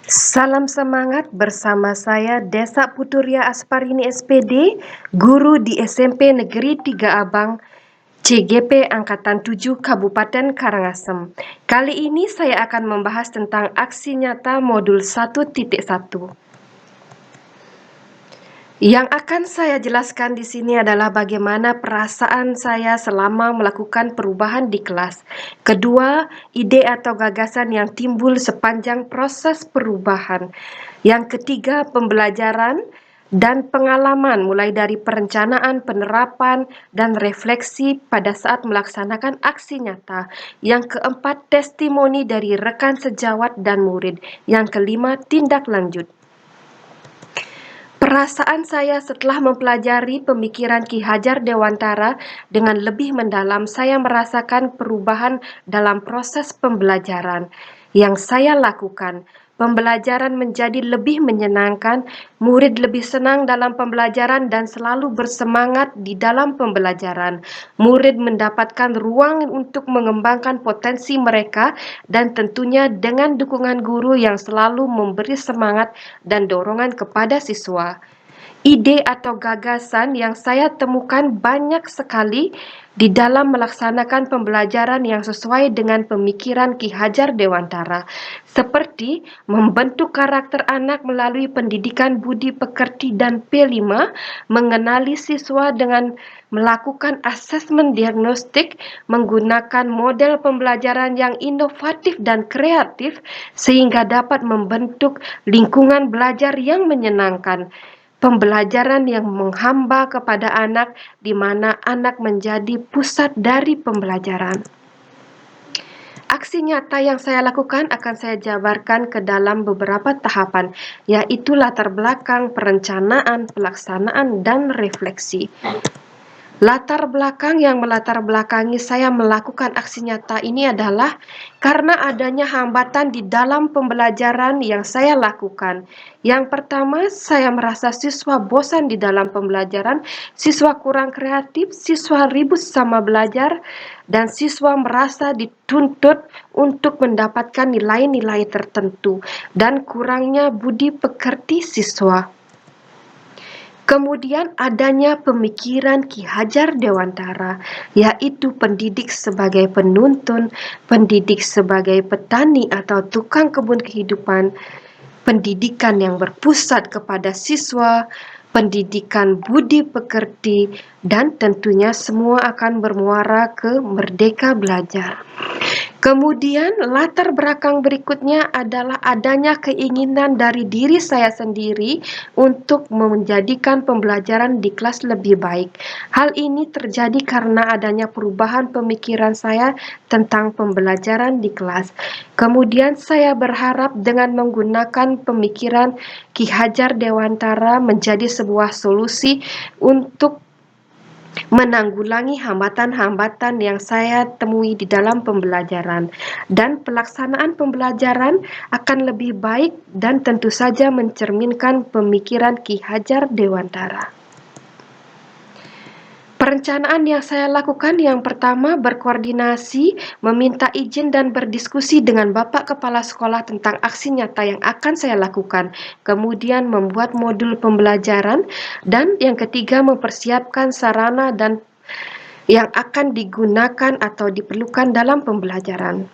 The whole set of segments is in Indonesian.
Salam semangat bersama saya Desa Puturia Asparini SPD, guru di SMP Negeri 3 Abang, CGP Angkatan 7 Kabupaten Karangasem. Kali ini saya akan membahas tentang aksi nyata modul 1.1. Yang akan saya jelaskan di sini adalah bagaimana perasaan saya selama melakukan perubahan di kelas. Kedua, ide atau gagasan yang timbul sepanjang proses perubahan. Yang ketiga, pembelajaran dan pengalaman mulai dari perencanaan, penerapan, dan refleksi pada saat melaksanakan aksi nyata. Yang keempat, testimoni dari rekan sejawat dan murid. Yang kelima, tindak lanjut. Perasaan saya setelah mempelajari pemikiran Ki Hajar Dewantara dengan lebih mendalam, saya merasakan perubahan dalam proses pembelajaran yang saya lakukan. Pembelajaran menjadi lebih menyenangkan, murid lebih senang dalam pembelajaran dan selalu bersemangat di dalam pembelajaran. Murid mendapatkan ruang untuk mengembangkan potensi mereka dan tentunya dengan dukungan guru yang selalu memberi semangat dan dorongan kepada siswa. Ide atau gagasan yang saya temukan banyak sekali di dalam melaksanakan pembelajaran yang sesuai dengan pemikiran Ki Hajar Dewantara, seperti membentuk karakter anak melalui pendidikan budi pekerti dan P5, mengenali siswa dengan melakukan asesmen diagnostik, menggunakan model pembelajaran yang inovatif dan kreatif sehingga dapat membentuk lingkungan belajar yang menyenangkan. Pembelajaran yang menghamba kepada anak, di mana anak menjadi pusat dari pembelajaran. Aksi nyata yang saya lakukan akan saya jabarkan ke dalam beberapa tahapan, yaitu latar belakang, perencanaan, pelaksanaan, dan refleksi. Latar belakang yang melatar belakangi saya melakukan aksi nyata ini adalah karena adanya hambatan di dalam pembelajaran yang saya lakukan. Yang pertama, saya merasa siswa bosan di dalam pembelajaran, siswa kurang kreatif, siswa ribut sama belajar, dan siswa merasa dituntut untuk mendapatkan nilai-nilai tertentu, dan kurangnya budi pekerti siswa. Kemudian adanya pemikiran Ki Hajar Dewantara, yaitu pendidik sebagai penuntun, pendidik sebagai petani atau tukang kebun kehidupan, pendidikan yang berpusat kepada siswa, pendidikan budi pekerti, dan tentunya semua akan bermuara ke merdeka belajar. Kemudian latar belakang berikutnya adalah adanya keinginan dari diri saya sendiri untuk menjadikan pembelajaran di kelas lebih baik. Hal ini terjadi karena adanya perubahan pemikiran saya tentang pembelajaran di kelas. Kemudian saya berharap dengan menggunakan pemikiran Ki Hajar Dewantara menjadi sebuah solusi untuk menanggulangi hambatan-hambatan yang saya temui di dalam pembelajaran, dan pelaksanaan pembelajaran akan lebih baik dan tentu saja mencerminkan pemikiran Ki Hajar Dewantara. Perencanaan yang saya lakukan yang pertama berkoordinasi, meminta izin dan berdiskusi dengan Bapak Kepala Sekolah tentang aksi nyata yang akan saya lakukan. Kemudian membuat modul pembelajaran, dan yang ketiga mempersiapkan sarana dan yang akan digunakan atau diperlukan dalam pembelajaran.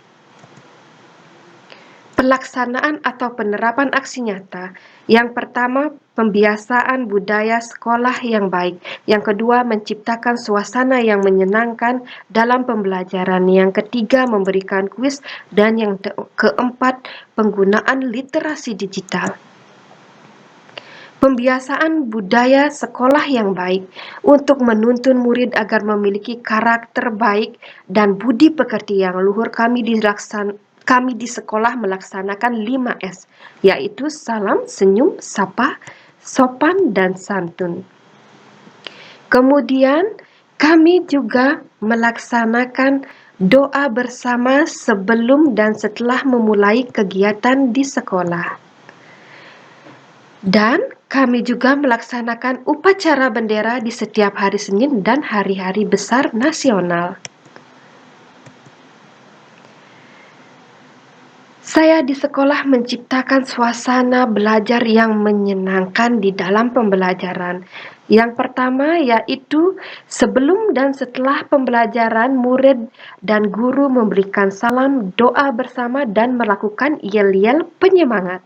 Pelaksanaan atau penerapan aksi nyata. Yang pertama, pembiasaan budaya sekolah yang baik. Yang kedua, menciptakan suasana yang menyenangkan dalam pembelajaran. Yang ketiga, memberikan kuis. Dan yang keempat, penggunaan literasi digital. Pembiasaan budaya sekolah yang baik untuk menuntun murid agar memiliki karakter baik dan budi pekerti yang luhur. Kami di sekolah melaksanakan 5S, yaitu salam, senyum, sapa, sopan, dan santun. Kemudian kami juga melaksanakan doa bersama sebelum dan setelah memulai kegiatan di sekolah. Dan kami juga melaksanakan upacara bendera di setiap hari Senin dan hari-hari besar nasional. Saya di sekolah menciptakan suasana belajar yang menyenangkan di dalam pembelajaran. Yang pertama yaitu sebelum dan setelah pembelajaran, murid dan guru memberikan salam, doa bersama, dan melakukan yel-yel penyemangat.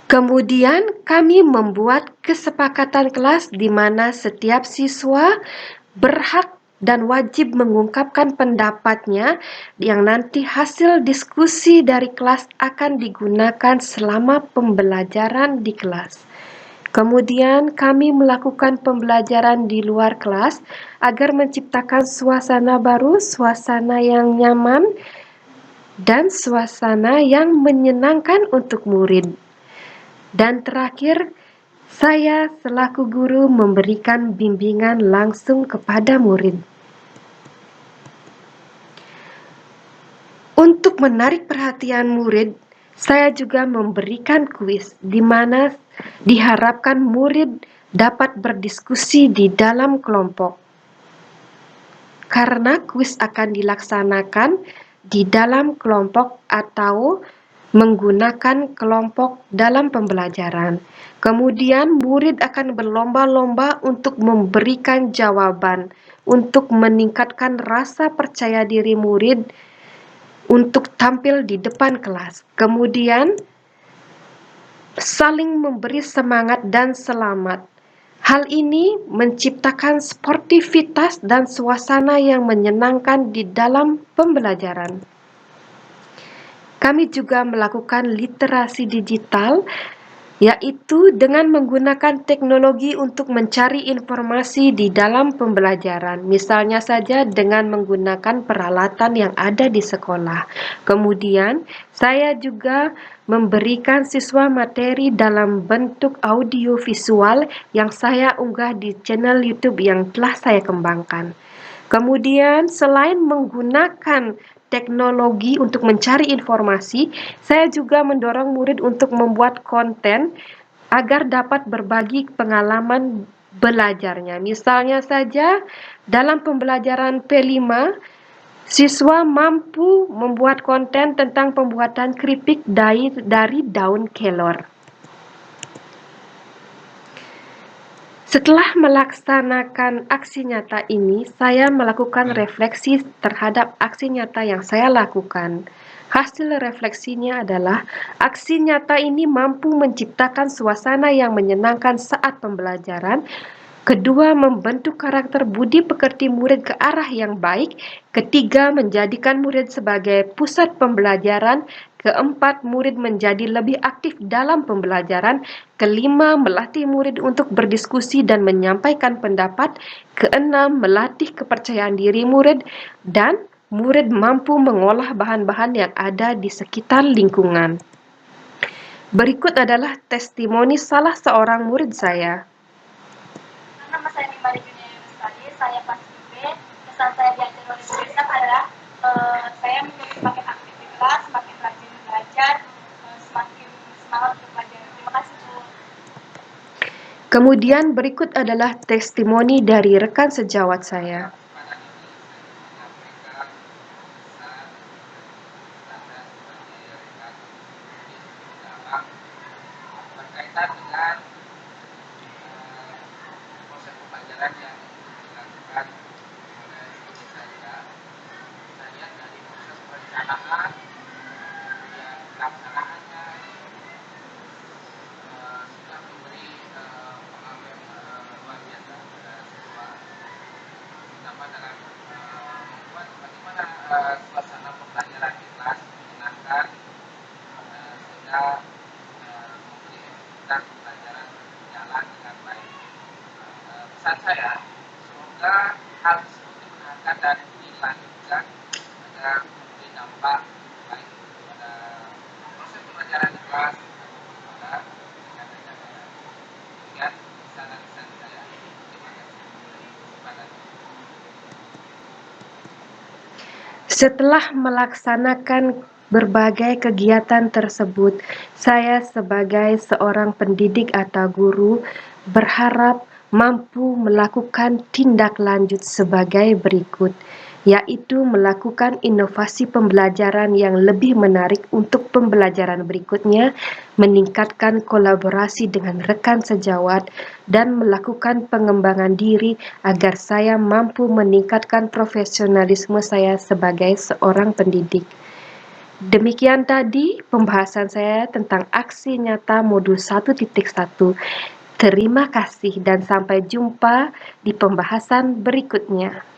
Kemudian kami membuat kesepakatan kelas di mana setiap siswa berhak dan wajib mengungkapkan pendapatnya yang nanti hasil diskusi dari kelas akan digunakan selama pembelajaran di kelas. Kemudian kami melakukan pembelajaran di luar kelas agar menciptakan suasana baru, suasana yang nyaman, dan suasana yang menyenangkan untuk murid. Dan terakhir, saya selaku guru memberikan bimbingan langsung kepada murid. Untuk menarik perhatian murid, saya juga memberikan kuis di mana diharapkan murid dapat berdiskusi di dalam kelompok. Karena kuis akan dilaksanakan di dalam kelompok atau menggunakan kelompok dalam pembelajaran. Kemudian murid akan berlomba-lomba untuk memberikan jawaban, untuk meningkatkan rasa percaya diri murid untuk tampil di depan kelas. Kemudian saling memberi semangat dan selamat. Hal ini menciptakan sportivitas dan suasana yang menyenangkan di dalam pembelajaran. Kami juga melakukan literasi digital, yaitu dengan menggunakan teknologi untuk mencari informasi di dalam pembelajaran. Misalnya saja dengan menggunakan peralatan yang ada di sekolah. Kemudian, saya juga memberikan siswa materi dalam bentuk audio visual yang saya unggah di channel YouTube yang telah saya kembangkan. Kemudian, selain menggunakan teknologi untuk mencari informasi, saya juga mendorong murid untuk membuat konten agar dapat berbagi pengalaman belajarnya. Misalnya saja, dalam pembelajaran P5, siswa mampu membuat konten tentang pembuatan keripik dari daun kelor. Setelah melaksanakan aksi nyata ini, saya melakukan refleksi terhadap aksi nyata yang saya lakukan. Hasil refleksinya adalah aksi nyata ini mampu menciptakan suasana yang menyenangkan saat pembelajaran. Kedua, membentuk karakter budi pekerti murid ke arah yang baik. Ketiga, menjadikan murid sebagai pusat pembelajaran. Keempat, murid menjadi lebih aktif dalam pembelajaran. Kelima, melatih murid untuk berdiskusi dan menyampaikan pendapat. Keenam, melatih kepercayaan diri murid. Dan murid mampu mengolah bahan-bahan yang ada di sekitar lingkungan. Berikut adalah testimoni salah seorang murid saya. Nama saya Mimari Junia Yunustadi, saya kelas B. Kesan saya diajar oleh Bu Desaf adalah saya menjadi semakin aktif di kelas, semakin rajin belajar, semakin semangat untuk belajar. Terima kasih Bu. Kemudian berikut adalah testimoni dari rekan sejawat saya. Berkaitan dengan proses pembelajaran yang dilakukan oleh saya, kita lihat dari proses perencanaan, kemudian pelaksanaannya sudah memberi pengaruh yang luar biasa pada siswa, terutama dalam membuat bagaimana suasana pembelajaran di kelas menyenangkan, sehingga memberi efektivitas pembelajaran berjalan dengan baik. Pesan saya, semoga hal tersebut dibenarkan dan dilanjutkan agar memberi dampak baik pada proses pembelajaran di kelas ataupun pada rekan-rekan saya. Demikian pesan saya. Terima kasih. Setelah melaksanakan berbagai kegiatan tersebut, saya sebagai seorang pendidik atau guru berharap mampu melakukan tindak lanjut sebagai berikut. yaitu melakukan inovasi pembelajaran yang lebih menarik untuk pembelajaran berikutnya, meningkatkan kolaborasi dengan rekan sejawat, dan melakukan pengembangan diri agar saya mampu meningkatkan profesionalisme saya sebagai seorang pendidik. Demikian tadi pembahasan saya tentang aksi nyata modul 1.1. Terima kasih dan sampai jumpa di pembahasan berikutnya.